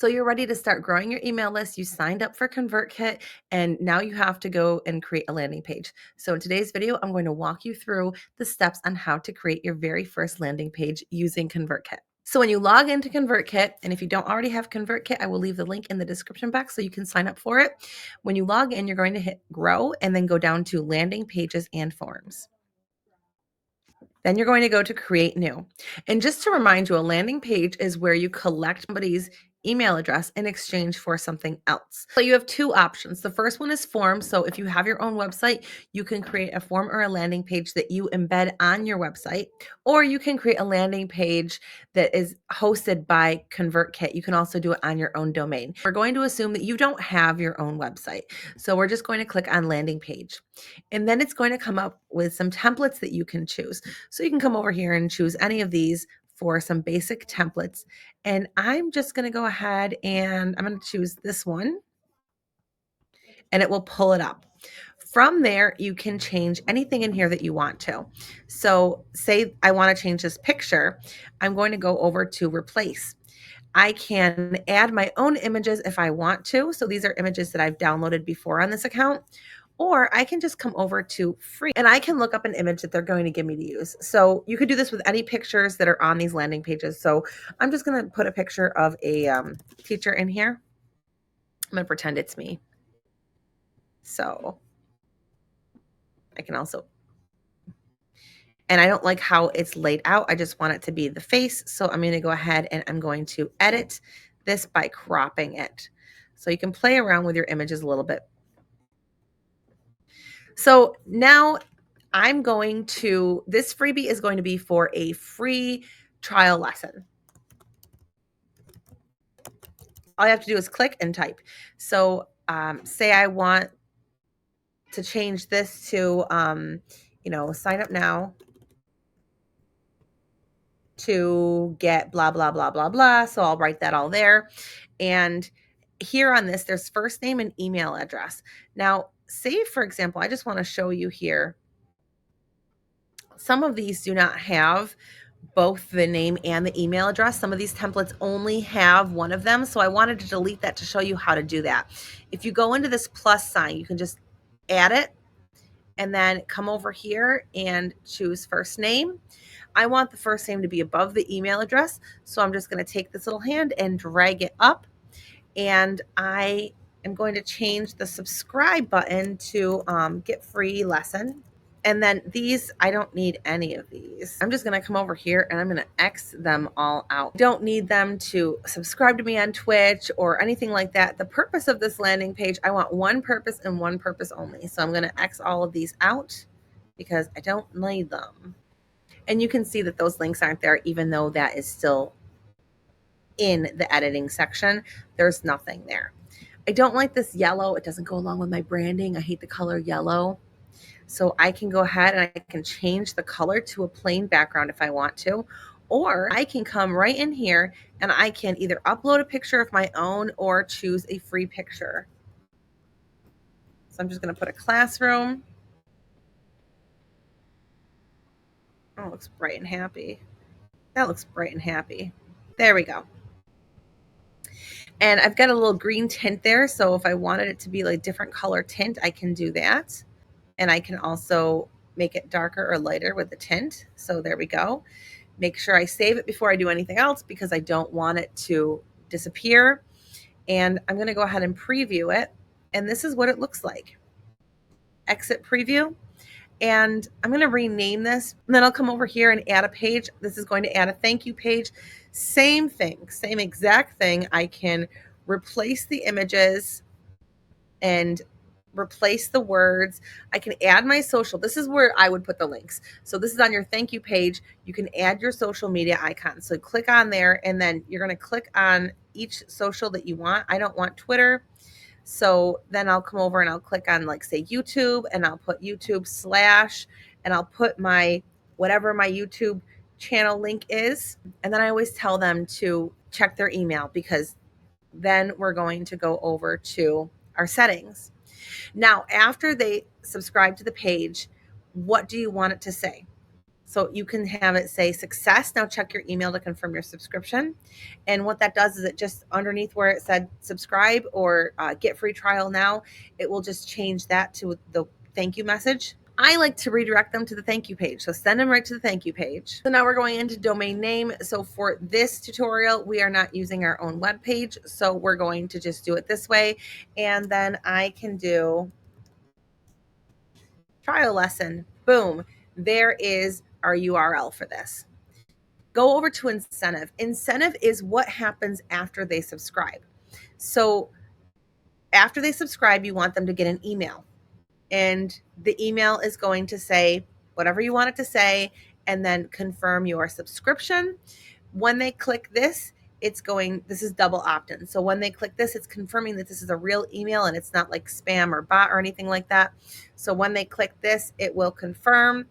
So you're ready to start growing your email list. You signed up for ConvertKit, and now you have to go and create a landing page. So in today's video, I'm going to walk you through the steps on how to create your very first landing page using ConvertKit. So when you log into ConvertKit, and if you don't already have ConvertKit, I will leave the link in the description box so you can sign up for it. When you log in, you're going to hit grow and then go down to landing pages and forms. Then you're going to go to create new. And just to remind you, a landing page is where you collect somebody's email address in exchange for something else. So you have two options. The first one is forms. So if you have your own website, you can create a form or a landing page that you embed on your website, or you can create a landing page that is hosted by ConvertKit. You can also do it on your own domain. We're going to assume that you don't have your own website. So we're just going to click on landing page. And then it's going to come up with some templates that you can choose. So you can come over here and choose any of these for some basic templates. And I'm just going to go ahead and I'm going to choose this one, and it will pull it up. From there, you can change anything in here that you want to. So say I want to change this picture. I'm going to go over to replace. I can add my own images if I want to. So these are images that I've downloaded before on this account. Or I can just come over to free and I can look up an image that they're going to give me to use. So you could do this with any pictures that are on these landing pages. So I'm just going to put a picture of a teacher in here. I'm going to pretend it's me. So I can also, and I don't like how it's laid out. I just want it to be the face. So I'm going to go ahead and I'm going to edit this by cropping it. So you can play around with your images a little bit. So now this freebie is going to be for a free trial lesson. All you have to do is click and type. So say I want to change this to, sign up now to get blah, blah, blah, blah, blah. So I'll write that all there. And here on this, there's first name and email address. Now, say, for example, I just want to show you here. Some of these do not have both the name and the email address. Some of these templates only have one of them. So I wanted to delete that to show you how to do that. If you go into this plus sign, you can just add it and then come over here and choose first name. I want the first name to be above the email address. So I'm just going to take this little hand and drag it up, and I am going to change the subscribe button to get free lesson. And then these, I don't need any of these. I'm just going to come over here and I'm going to X them all out. Don't need them to subscribe to me on Twitch or anything like that. The purpose of this landing page, I want one purpose and one purpose only. So I'm going to X all of these out because I don't need them. And you can see that those links aren't there, even though that is still in the editing section. There's nothing there. I don't like this yellow. It doesn't go along with my branding. I hate the color yellow. So I can go ahead and I can change the color to a plain background if I want to, or I can come right in here and I can either upload a picture of my own or choose a free picture. So I'm just going to put a classroom. Oh, it looks bright and happy. That looks bright and happy. There we go. And I've got a little green tint there. So if I wanted it to be like different color tint, I can do that. And I can also make it darker or lighter with the tint. So there we go. Make sure I save it before I do anything else because I don't want it to disappear. And I'm going to go ahead and preview it. And this is what it looks like. Exit preview. And I'm going to rename this. And then I'll come over here and add a page. This is going to add a thank you page. Same thing, same exact thing. I can replace the images and replace the words. I can add my social. This is where I would put the links. So this is on your thank you page. You can add your social media icon. So click on there and then you're going to click on each social that you want. I don't want Twitter. So then I'll come over and I'll click on like say YouTube and I'll put YouTube / and I'll put my whatever my YouTube channel link is. And then I always tell them to check their email because then we're going to go over to our settings. Now, after they subscribe to the page, what do you want it to say? So you can have it say success. Now check your email to confirm your subscription. And what that does is it just underneath where it said subscribe or get free trial now, it will just change that to the thank you message. I like to redirect them to the thank you page. So send them right to the thank you page. So now we're going into domain name. So for this tutorial, we are not using our own web page. So we're going to just do it this way. And then I can do trial lesson. Boom. There is our URL for this. Go over to incentive. Incentive is what happens after they subscribe. So after they subscribe, you want them to get an email. And the email is going to say whatever you want it to say, and then confirm your subscription. When they click this, this is double opt-in. So when they click this, it's confirming that this is a real email and it's not like spam or bot or anything like that. So when they click this, it will confirm,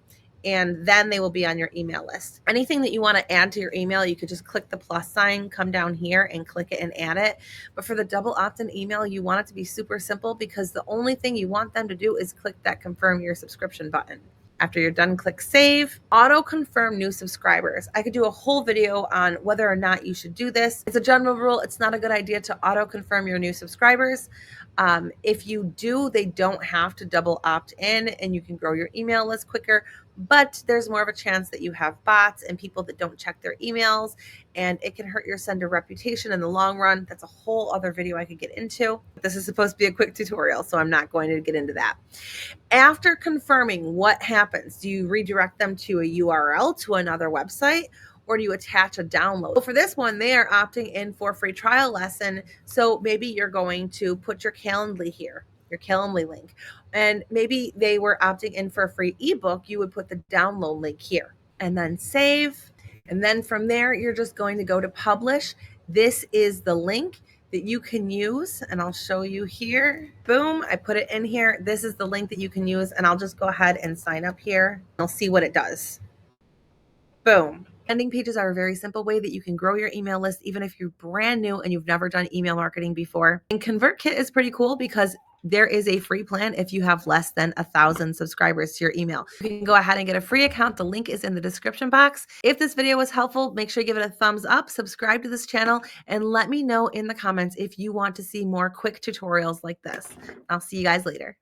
and then they will be on your email list. Anything that you want to add to your email, you could just click the plus sign, come down here and click it and add it. But for the double opt-in email, you want it to be super simple, because the only thing you want them to do is click that confirm your subscription button. After you're done, click save. Auto confirm new subscribers. I could do a whole video on whether or not you should do this. It's a general rule. It's not a good idea to auto confirm your new subscribers. If you do, they don't have to double opt in, and you can grow your email list quicker, but there's more of a chance that you have bots and people that don't check their emails, and it can hurt your sender reputation in the long run. That's a whole other video I could get into. This is supposed to be a quick tutorial, so I'm not going to get into that. After confirming, what happens? Do you redirect them to a URL to another website, or do you attach a download? Well, for this one, they are opting in for a free trial lesson. So maybe you're going to put your Calendly here, your Calendly link. And maybe they were opting in for a free ebook. You would put the download link here and then save. And then from there, you're just going to go to publish. This is the link that you can use, and I'll show you here. Boom, I put it in here. This is the link that you can use, and I'll just go ahead and sign up here. I'll see what it does. Boom. Landing pages are a very simple way that you can grow your email list, even if you're brand new and you've never done email marketing before. And ConvertKit is pretty cool because there is a free plan if you have less than 1,000 subscribers to your email. You can go ahead and get a free account. The link is in the description box. If this video was helpful, make sure you give it a thumbs up, subscribe to this channel, and let me know in the comments if you want to see more quick tutorials like this. I'll see you guys later.